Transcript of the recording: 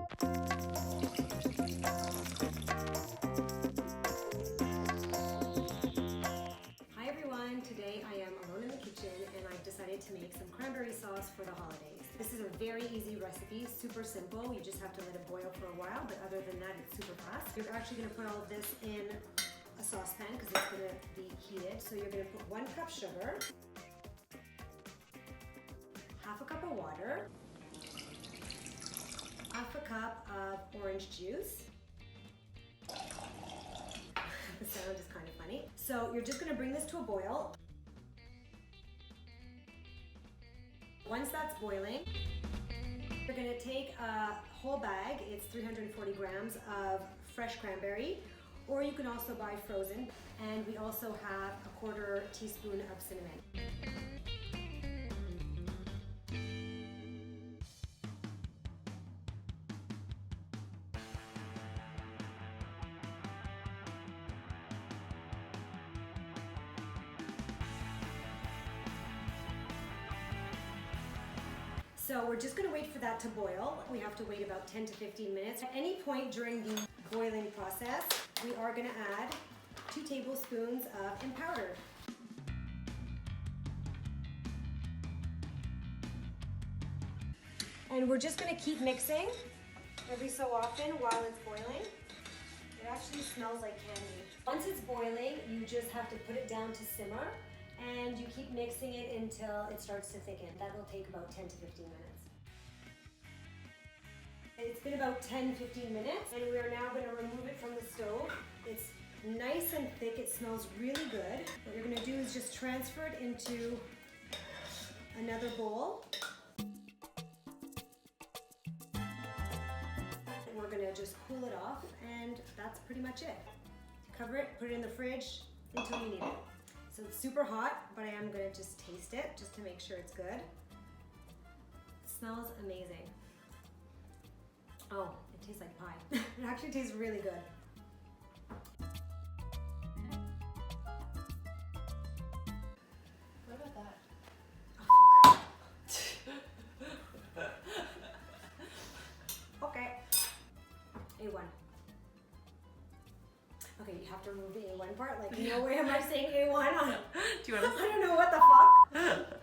Hi everyone, today I am alone in the kitchen and I've decided to make some cranberry sauce for the holidays. This is a very easy recipe, super simple. You just have to let it boil for a while, but other than that, it's super fast. You're actually gonna put all of this in a saucepan because it's gonna be heated. So you're gonna put 1 cup sugar, half a cup of water, half a cup of orange juice. The sound is kind of funny. So you're just gonna bring this to a boil. Once that's boiling, you're gonna take a whole bag, it's 340 grams of fresh cranberry, or you can also buy frozen. And we also have a 1/4 teaspoon of cinnamon. So we're just gonna wait for that to boil. We have to wait about 10 to 15 minutes. At any point during the boiling process, we are gonna add 2 tablespoons of powder. And we're just gonna keep mixing every so often while it's boiling. It actually smells like candy. Once it's boiling, you just have to put it down to simmer and you keep mixing it until it starts to thicken. That'll take about 10 to 15 minutes. It's been about 10-15 minutes and we are now gonna remove it from the stove. It's nice and thick, it smells really good. What you're gonna do is just transfer it into another bowl. We're gonna just cool it off and that's pretty much it. Cover it, put it in the fridge until you need it. So it's super hot, but I am gonna just taste it just to make sure it's good. It smells amazing. Oh, it tastes like pie. It actually tastes really good. What about that? Okay. A1. Okay, you have to remove the A1 part. Like, no way am I saying A1 on. Do you want to? I don't know what the fuck.